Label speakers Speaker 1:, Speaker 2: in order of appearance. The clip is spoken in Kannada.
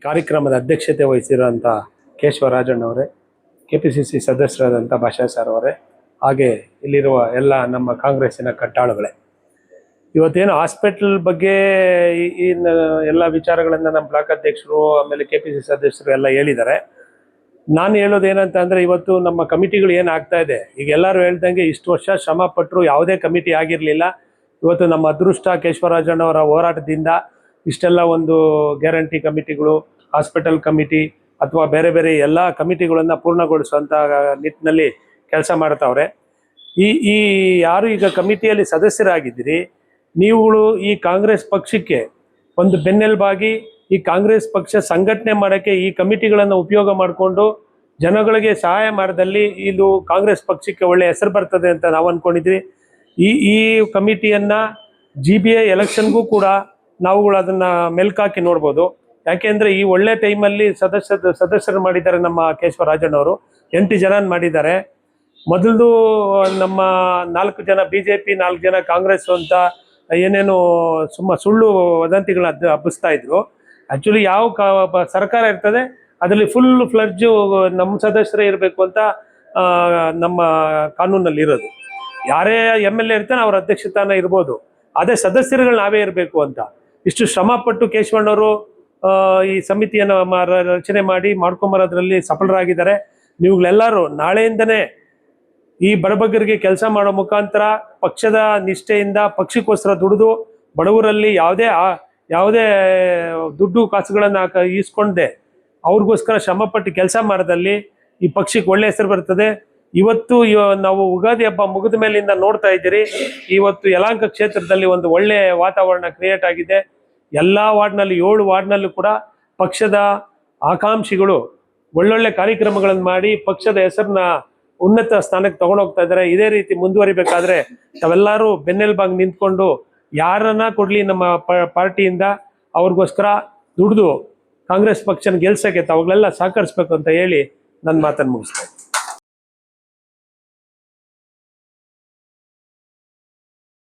Speaker 1: ಕಾರ್ಯಕ್ರಮದ ಅಧ್ಯಕ್ಷತೆ ವಹಿಸಿರುವಂಥ ಕೇಶವರಾಜಣ್ಣವರೇ, KPCC ಸದಸ್ಯರಾದಂಥ ಭಾಷಾ ಸರ್ ಅವರೇ, ಹಾಗೆ ಇಲ್ಲಿರುವ ಎಲ್ಲ ನಮ್ಮ ಕಾಂಗ್ರೆಸ್ಸಿನ ಕಟ್ಟಾಳುಗಳೇ, ಇವತ್ತೇನು ಹಾಸ್ಪಿಟಲ್ ಬಗ್ಗೆ ಎಲ್ಲ ವಿಚಾರಗಳನ್ನು ನಮ್ಮ ಬ್ಲಾಕ್ ಅಧ್ಯಕ್ಷರು ಆಮೇಲೆ KPCC ಸದಸ್ಯರು ಎಲ್ಲ ಹೇಳಿದ್ದಾರೆ. ನಾನು ಹೇಳೋದೇನಂತ ಅಂದರೆ, ಇವತ್ತು ನಮ್ಮ ಕಮಿಟಿಗಳು ಏನಾಗ್ತಾ ಇದೆ, ಈಗ ಎಲ್ಲರೂ ಹೇಳ್ದಂಗೆ ಇಷ್ಟು ವರ್ಷ ಶ್ರಮ ಪಟ್ಟರು ಯಾವುದೇ ಕಮಿಟಿ ಆಗಿರಲಿಲ್ಲ. ಇವತ್ತು ನಮ್ಮ ಅದೃಷ್ಟ ಕೇಶವರಾಜಣ್ಣವರ ಹೋರಾಟದಿಂದ ಇಷ್ಟೆಲ್ಲ ಒಂದು ಗ್ಯಾರಂಟಿ ಕಮಿಟಿಗಳು, ಹಾಸ್ಪಿಟಲ್ ಕಮಿಟಿ ಅಥವಾ ಬೇರೆ ಬೇರೆ ಎಲ್ಲ ಕಮಿಟಿಗಳನ್ನು ಪೂರ್ಣಗೊಳಿಸುವಂಥ ನಿಟ್ಟಿನಲ್ಲಿ ಕೆಲಸ ಮಾಡ್ತಾವ್ರೆ. ಈ ಯಾರು ಈಗ ಕಮಿಟಿಯಲ್ಲಿ ಸದಸ್ಯರಾಗಿದ್ದೀರಿ, ನೀವುಗಳು ಈ ಕಾಂಗ್ರೆಸ್ ಪಕ್ಷಕ್ಕೆ ಒಂದು ಬೆನ್ನೆಲುಬಾಗಿ ಈ ಕಾಂಗ್ರೆಸ್ ಪಕ್ಷ ಸಂಘಟನೆ ಮಾಡೋಕ್ಕೆ ಈ ಕಮಿಟಿಗಳನ್ನು ಉಪಯೋಗ ಮಾಡಿಕೊಂಡು ಜನಗಳಿಗೆ ಸಹಾಯ ಮಾಡಿದಲ್ಲಿ ಇದು ಕಾಂಗ್ರೆಸ್ ಪಕ್ಷಕ್ಕೆ ಒಳ್ಳೆಯ ಹೆಸರು ಬರ್ತದೆ ಅಂತ ನಾವು ಅಂದ್ಕೊಂಡಿದ್ವಿ. ಈ ಕಮಿಟಿಯನ್ನು GBA ಎಲೆಕ್ಷನ್ಗೂ ಕೂಡ ನಾವುಗಳು ಅದನ್ನು ಮೆಲ್ಕಾಕಿ ನೋಡ್ಬೋದು. ಯಾಕೆಂದರೆ ಈ ಒಳ್ಳೆ ಟೈಮಲ್ಲಿ ಸದಸ್ಯರು ಮಾಡಿದ್ದಾರೆ. ನಮ್ಮ ಕೇಶವರಾಜಣ್ಣವರು 8 ಜನ ಮಾಡಿದ್ದಾರೆ. ಮೊದಲು ನಮ್ಮ 4 ಜನ BJP, 4 ಜನ ಕಾಂಗ್ರೆಸ್ ಅಂತ ಏನೇನು ಸುಳ್ಳು ವದಂತಿಗಳನ್ನ ಹಬ್ಬಿಸ್ತಾ ಇದ್ರು. ಆ್ಯಕ್ಚುಲಿ ಯಾವ ಸರ್ಕಾರ ಇರ್ತದೆ ಅದರಲ್ಲಿ ಫುಲ್ ಫ್ಲಡ್ಜು ನಮ್ಮ ಸದಸ್ಯರೇ ಇರಬೇಕು ಅಂತ ನಮ್ಮ ಕಾನೂನಲ್ಲಿ ಇರೋದು. ಯಾರೇ MLA ಇರ್ತಾನೆ ಅವ್ರ ಅಧ್ಯಕ್ಷತಾನ ಇರ್ಬೋದು, ಅದೇ ಸದಸ್ಯರುಗಳು ನಾವೇ ಇರಬೇಕು ಅಂತ ಇಷ್ಟು ಶ್ರಮಪಟ್ಟು ಕೇಶವಣ್ಣವರು ಈ ಸಮಿತಿಯನ್ನು ರಚನೆ ಮಾಡ್ಕೊಂಬರೋದ್ರಲ್ಲಿ ಸಫಲರಾಗಿದ್ದಾರೆ. ನೀವುಗಳೆಲ್ಲರೂ ನಾಳೆಯಿಂದನೇ ಈ ಬಡಬಗ್ಗರಿಗೆ ಕೆಲಸ ಮಾಡೋ ಮುಖಾಂತರ ಪಕ್ಷದ ನಿಷ್ಠೆಯಿಂದ ಪಕ್ಷಕ್ಕೋಸ್ಕರ ದುಡಿದು ಬಡವರಲ್ಲಿ ಯಾವುದೇ ದುಡ್ಡು ಕಾಸುಗಳನ್ನು ಈಸ್ಕೊಂಡೆ ಅವ್ರಿಗೋಸ್ಕರ ಶ್ರಮಪಟ್ಟು ಕೆಲಸ ಮಾಡೋದಲ್ಲಿ ಈ ಪಕ್ಷಕ್ಕೆ ಒಳ್ಳೆ ಹೆಸರು ಬರ್ತದೆ. ಇವತ್ತು ನಾವು ಉಗಾದಿ ಹಬ್ಬ ಮುಗಿದ ಮೇಲಿಂದ ನೋಡ್ತಾ ಇದ್ದೀರಿ, ಇವತ್ತು ಯಲಹಂಕ ಕ್ಷೇತ್ರದಲ್ಲಿ ಒಂದು ಒಳ್ಳೆಯ ವಾತಾವರಣ ಕ್ರಿಯೇಟ್ ಆಗಿದೆ. ಎಲ್ಲ ವಾರ್ಡ್ನಲ್ಲಿ 7 ವಾರ್ಡ್ನಲ್ಲೂ ಕೂಡ ಪಕ್ಷದ ಆಕಾಂಕ್ಷಿಗಳು ಒಳ್ಳೊಳ್ಳೆ ಕಾರ್ಯಕ್ರಮಗಳನ್ನು ಮಾಡಿ ಪಕ್ಷದ ಹೆಸರನ್ನ ಉನ್ನತ ಸ್ಥಾನಕ್ಕೆ ತಗೊಂಡೋಗ್ತಾ ಇದ್ದಾರೆ. ಇದೇ ರೀತಿ ಮುಂದುವರಿಬೇಕಾದ್ರೆ ತಾವೆಲ್ಲರೂ ಬೆನ್ನೆಲುಬಾಗಿ ನಿಂತ್ಕೊಂಡು ಯಾರನ್ನ ಕೊಡಲಿ ನಮ್ಮ ಪಾರ್ಟಿಯಿಂದ ಅವ್ರಿಗೋಸ್ಕರ ದುಡಿದು ಕಾಂಗ್ರೆಸ್ ಪಕ್ಷನ ಗೆಲ್ಸಕ್ಕೆ ತಾವುಗಳೆಲ್ಲ ಸಹಕರಿಸ್ಬೇಕು ಅಂತ ಹೇಳಿ ನನ್ನ ಮಾತನ್ನು ಮುಗಿಸ್ತೇನೆ.